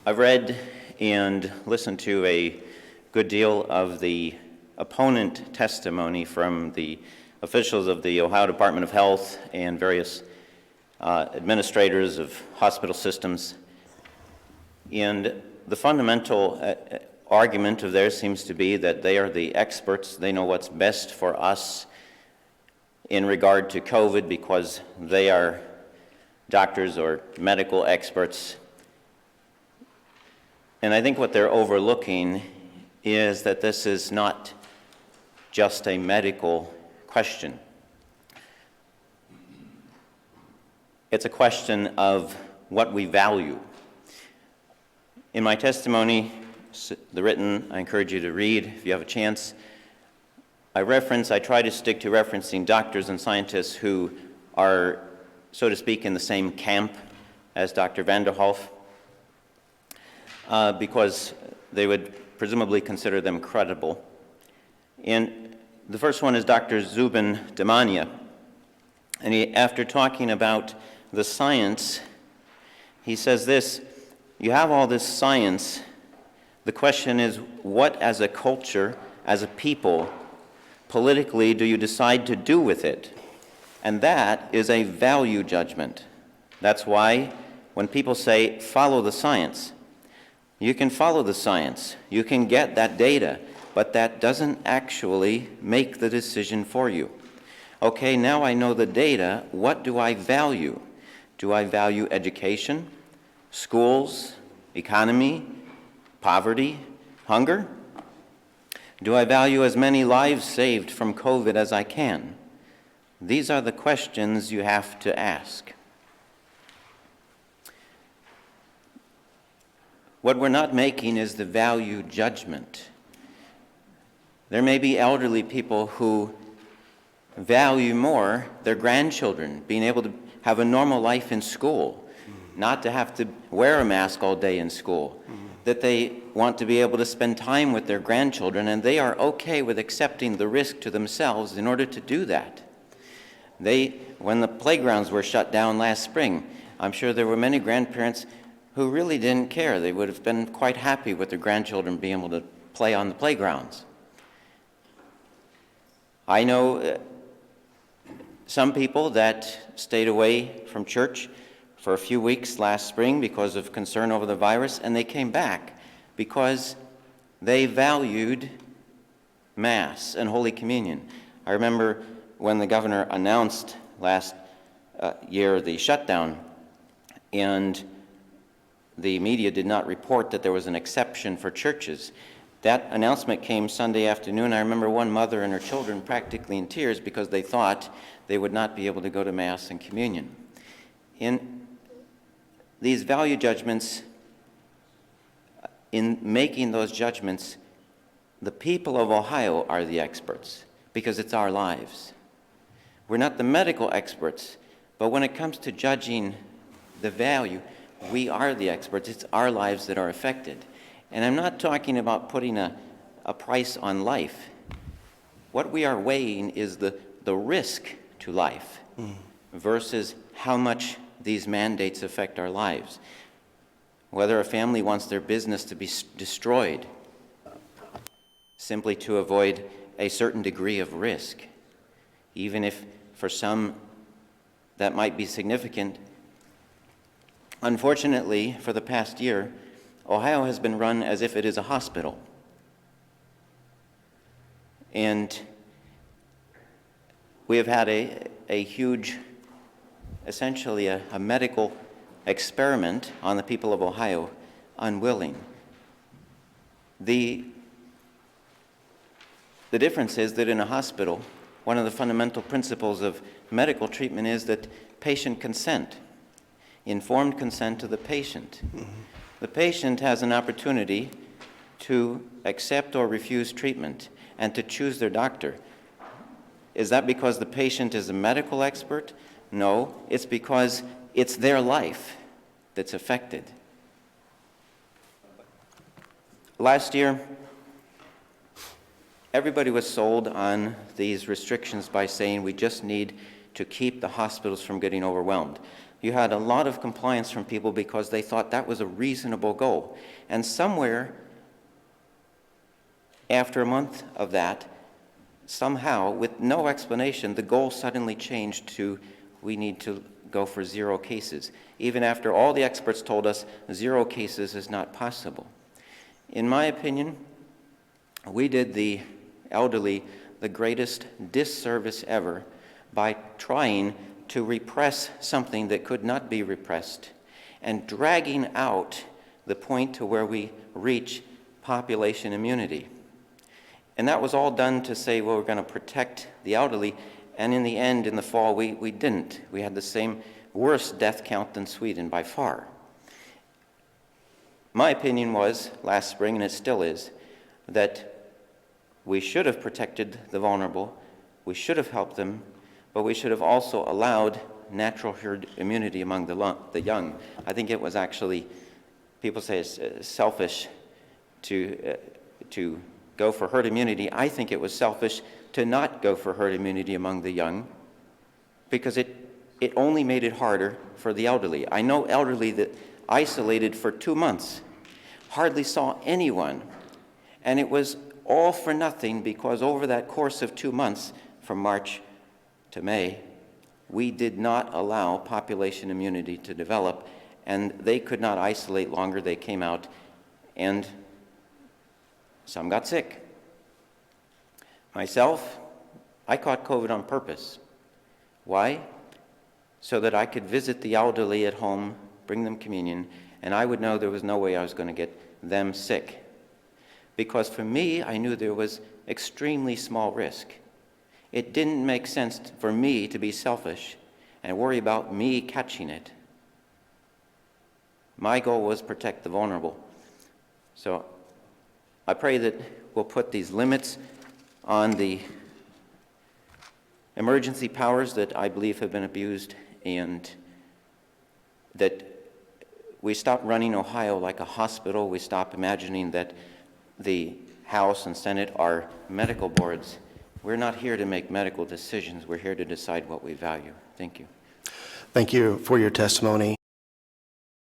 I've read and listened to a good deal of the opponent testimony from the officials of the Ohio Department of Health and various administrators of hospital systems. And the fundamental argument of theirs seems to be that they are the experts. They know what's best for us in regard to COVID because they are doctors or medical experts. And I think what they're overlooking is that this is not just a medical question. It's a question of what we value. In my testimony, the written, I encourage you to read if you have a chance, I try to stick to referencing doctors and scientists who are, so to speak, in the same camp as Dr. Vanderhoff, because they would presumably consider them credible. And the first one is Dr. Zubin Damania. And after talking about the science, he says this: you have all this science. The question is, what as a culture, as a people, politically do you decide to do with it? And that is a value judgment. That's why when people say, follow the science, you can follow the science, you can get that data, but that doesn't actually make the decision for you. Okay, now I know the data, what do I value? Do I value education, schools, economy, poverty, hunger? Do I value as many lives saved from COVID as I can? These are the questions you have to ask. What we're not making is the value judgment. There may be elderly people who value more their grandchildren, being able to have a normal life in school, not to have to wear a mask all day in school, that they want to be able to spend time with their grandchildren, and they are okay with accepting the risk to themselves in order to do that. When the playgrounds were shut down last spring, I'm sure there were many grandparents who really didn't care. They would have been quite happy with their grandchildren being able to play on the playgrounds. I know some people that stayed away from church for a few weeks last spring because of concern over the virus, and they came back because they valued Mass and Holy Communion. I remember when the governor announced last year the shutdown, and the media did not report that there was an exception for churches. That announcement came Sunday afternoon. I remember one mother and her children practically in tears because they thought they would not be able to go to Mass and Communion. In these value judgments, in making those judgments, the people of Ohio are the experts because it's our lives. We're not the medical experts, but when it comes to judging the value, we are the experts. It's our lives that are affected. And I'm not talking about putting a price on life. What we are weighing is the risk to life versus how much these mandates affect our lives. Whether a family wants their business to be destroyed simply to avoid a certain degree of risk, even if for some that might be significant. Unfortunately, for the past year, Ohio has been run as if it is a hospital. And we have had a huge, essentially a medical experiment on the people of Ohio, unwilling. The difference is that in a hospital, one of the fundamental principles of medical treatment is that patient consent, informed consent to the patient. The patient has an opportunity to accept or refuse treatment and to choose their doctor. Is that because the patient is a medical expert? No, it's because it's their life that's affected. Last year, everybody was sold on these restrictions by saying we just need to keep the hospitals from getting overwhelmed. You had a lot of compliance from people because they thought that was a reasonable goal. And somewhere after a month of that, somehow, with no explanation, the goal suddenly changed to we need to go for 0 cases, even after all the experts told us 0 cases is not possible. In my opinion, we did the elderly the greatest disservice ever by trying to repress something that could not be repressed and dragging out the point to where we reach population immunity. And that was all done to say, well, we're going to protect the elderly, and in the end, in the fall, we didn't. We had the same worse death count than Sweden by far. My opinion was, last spring, and it still is, that we should have protected the vulnerable, we should have helped them, but we should have also allowed natural herd immunity among the young. I think it was actually, people say it's selfish to go for herd immunity. I think it was selfish to not go for herd immunity among the young, because it only made it harder for the elderly. I know elderly that isolated for 2 months, hardly saw anyone, and it was all for nothing because over that course of 2 months, from March to May, we did not allow population immunity to develop, and they could not isolate longer. They came out, and some got sick. Myself, I caught COVID on purpose. Why? So that I could visit the elderly at home, bring them communion, and I would know there was no way I was going to get them sick. Because for me, I knew there was extremely small risk. It didn't make sense for me to be selfish and worry about me catching it. My goal was protect the vulnerable. So I pray that we'll put these limits on the emergency powers that I believe have been abused, and that we stop running Ohio like a hospital. We stop imagining that the House and Senate are medical boards. We're not here to make medical decisions. We're here to decide what we value. Thank you. Thank you for your testimony.